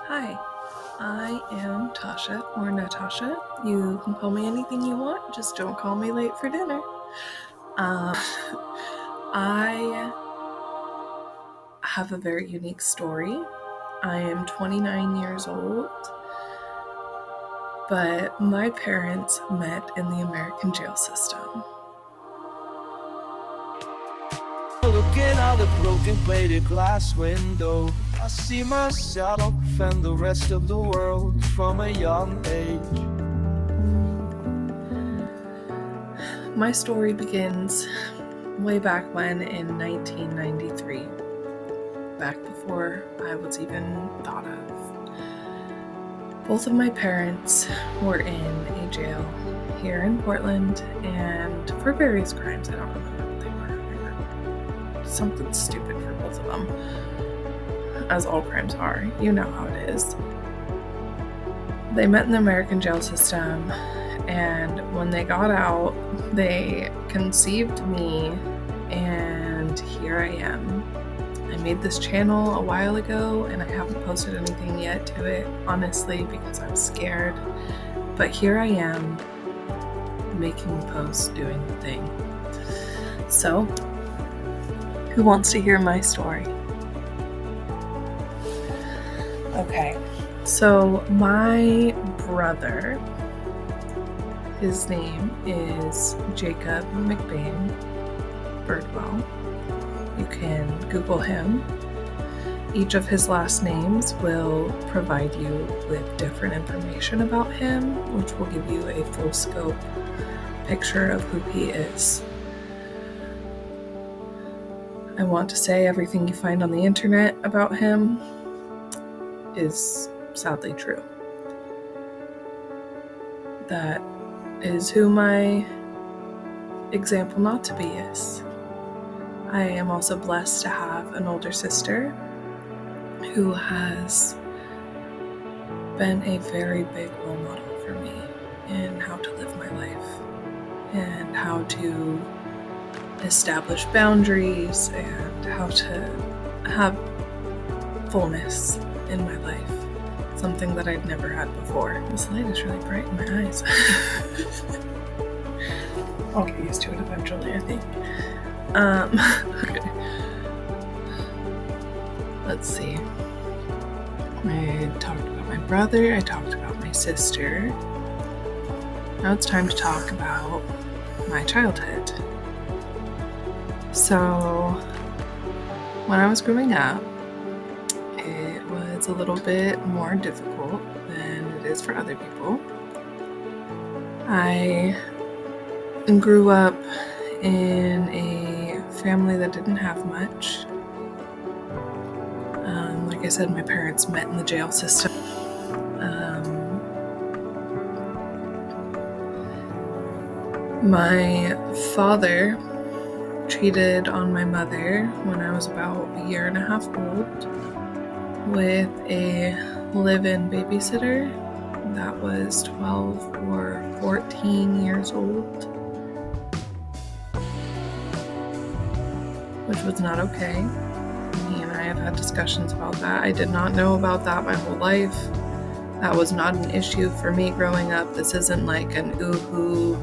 Hi, I am Tasha or Natasha. You can call me anything you want, just don't call me late for dinner. I have a very unique story. I am 29 years old, but my parents met in the American jail system. Looking out the broken plated glass window, I see myself and the rest of the world from a young age. My story begins way back when in 1993, back before I was even thought of. Both of my parents were in a jail here in Portland, and for various crimes. I don't remember what they were. Something stupid for both of them, as all crimes are. You know how it is. They met in the American jail system, and when they got out, they conceived me, and here I am. I made this channel a while ago, and I haven't posted anything yet to it, honestly, because I'm scared. But here I am, making the post, doing the thing. So, who wants to hear my story? Okay, so my brother, his name is Jacob McBain Birdwell. You can Google him. Each of his last names will provide you with different information about him, which will give you a full scope picture of who he is. I want to say everything you find on the internet about him is sadly true. That is who my example not to be is. I am also blessed to have an older sister who has been a very big role model for me in how to live my life and how to establish boundaries and how to have fullness in my life. Something that I'd never had before. This light is really bright in my eyes. I'll get used to it eventually, I think. Okay. Let's see. I talked about my brother, I talked about my sister. Now it's time to talk about my childhood. So, when I was growing up, it was a little bit more difficult than it is for other people. I grew up in a family that didn't have much. Like I said, my parents met in the jail system. My father cheated on my mother when I was about a year and a half old with a live-in babysitter that was 12 or 14 years old, which was not okay. He and I have had discussions about that. I did not know about that my whole life. That was not an issue for me growing up. This isn't like an ooh-hoo,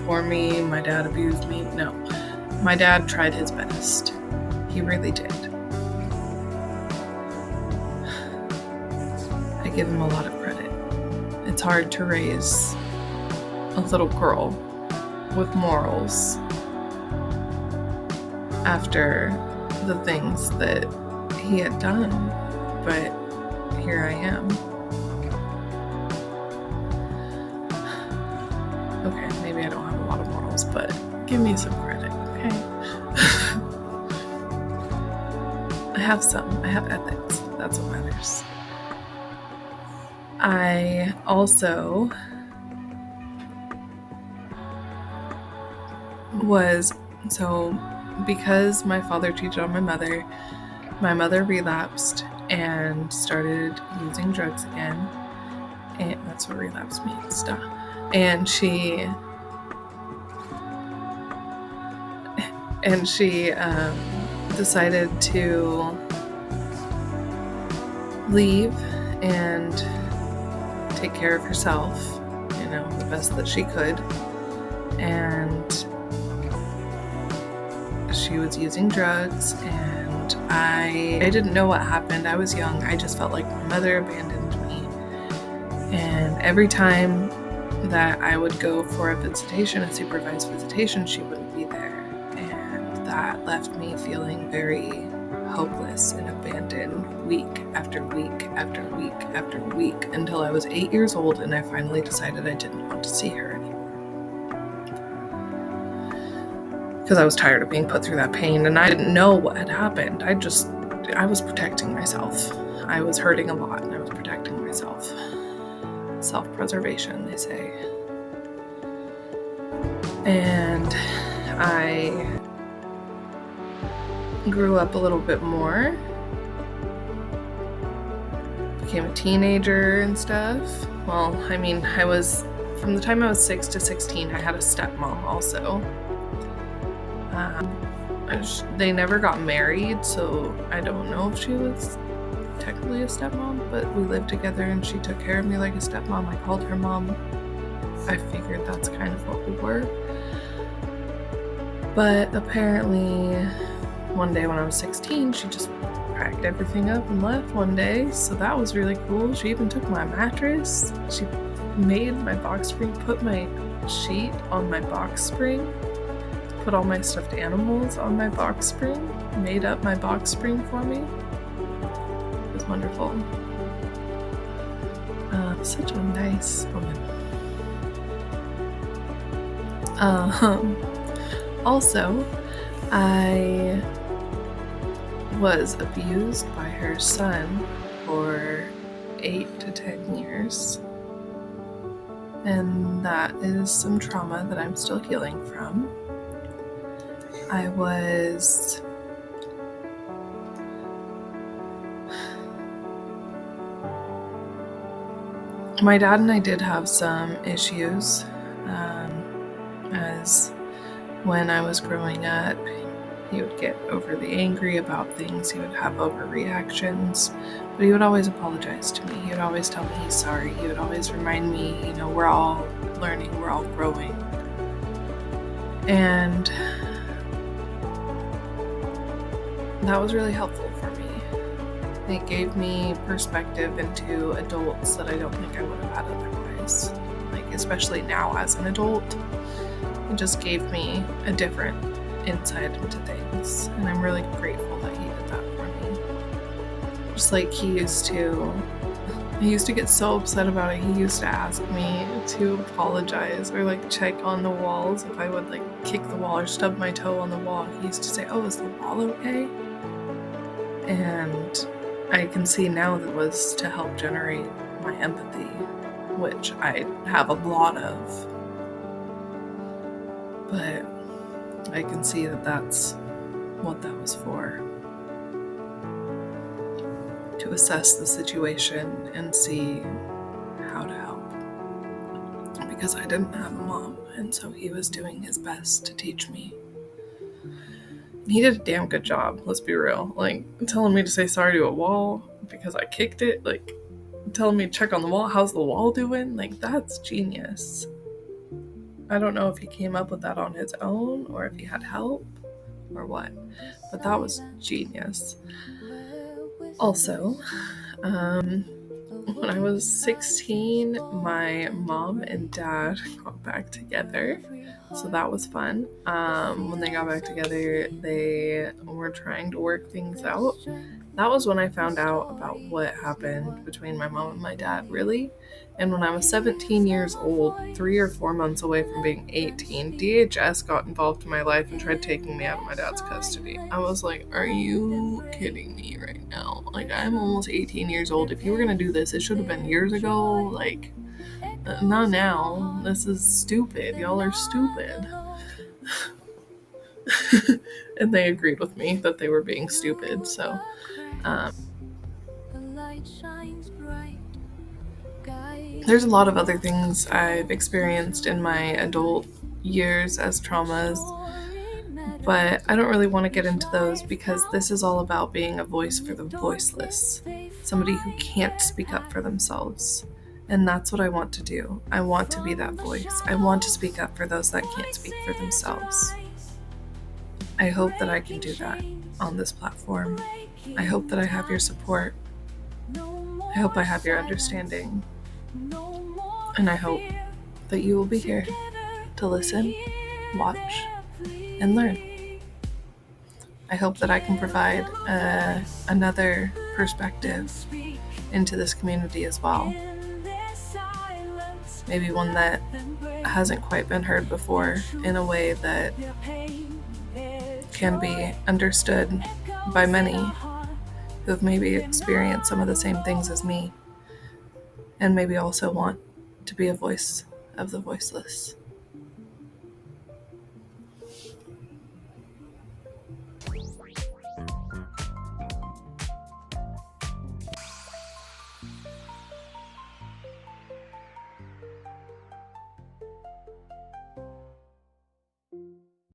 poor me, my dad abused me. No, my dad tried his best. He really did. I give him a lot of credit. It's hard to raise a little girl with morals after the things that he had done, but here I am. Okay, maybe I don't have a lot of morals, but give me some credit, okay? I have some. I have ethics. That's what matters. I also because my father cheated on my mother relapsed and started using drugs again. And that's what relapse means, duh. And she decided to leave and take care of herself, the best that she could. And she was using drugs, and I didn't know what happened. I was young. I just felt like my mother abandoned me. And every time that I would go for a supervised visitation, she wouldn't be there. And that left me feeling very hopeless and abandoned week after week after week after week until I was 8 years old, and I finally decided I didn't want to see her anymore. Because I was tired of being put through that pain, and I didn't know what had happened. I was protecting myself. I was hurting a lot, and I was protecting myself. Self-preservation, they say. And I grew up a little bit more, became a teenager and stuff. Well, from the time I was 6 to 16, I had a stepmom also. They never got married, so I don't know if she was technically a stepmom, but we lived together and she took care of me like a stepmom. I called her mom. I figured that's kind of what we were. But apparently, one day when I was 16, she just packed everything up and left one day, so that was really cool. She even took my mattress. She made my box spring, put my sheet on my box spring, put all my stuffed animals on my box spring, made up my box spring for me. It was wonderful. Such a nice woman. Also, I was abused by her son for 8 to 10 years. And that is some trauma that I'm still healing from. My dad and I did have some issues, as when I was growing up, he would get overly angry about things, he would have overreactions, but he would always apologize to me. He would always tell me he's sorry. He would always remind me, we're all learning, we're all growing. And that was really helpful for me. It gave me perspective into adults that I don't think I would have had otherwise. Especially now as an adult, it just gave me a different insight into things. And I'm really grateful that he did that for me. Just like he used to get so upset about it. He used to ask me to apologize or check on the walls. If I would kick the wall or stub my toe on the wall, he used to say, "Oh, is the wall okay?" And I can see now that was to help generate my empathy, which I have a lot of. But I can see that that's what that was for. To assess the situation and see how to help. Because I didn't have a mom, and so he was doing his best to teach me. He did a damn good job, let's be real. Telling me to say sorry to a wall because I kicked it, telling me to check on the wall, how's the wall doing? That's genius. I don't know if he came up with that on his own or if he had help or what, but that was genius. Also, when I was 16, my mom and dad got back together, so that was fun. When they got back together, they were trying to work things out. That was when I found out about what happened between my mom and my dad, really. And when I was 17 years old, 3 or 4 months away from being 18, DHS got involved in my life and tried taking me out of my dad's custody. I was like, are you kidding me right now? I'm almost 18 years old. If you were gonna do this, it should have been years ago. Not now. This is stupid. Y'all are stupid. And they agreed with me that they were being stupid, so... There's a lot of other things I've experienced in my adult years as traumas, but I don't really want to get into those because this is all about being a voice for the voiceless. somebody who can't speak up for themselves. And that's what I want to do. I want to be that voice. I want to speak up for those that can't speak for themselves. I hope that I can do that on this platform. I hope that I have your support. I hope I have your understanding. And I hope that you will be here to listen, watch, and learn. I hope that I can provide another perspective into this community as well. Maybe one that hasn't quite been heard before in a way that can be understood by many who have maybe experienced some of the same things as me, and maybe also want to be a voice of the voiceless.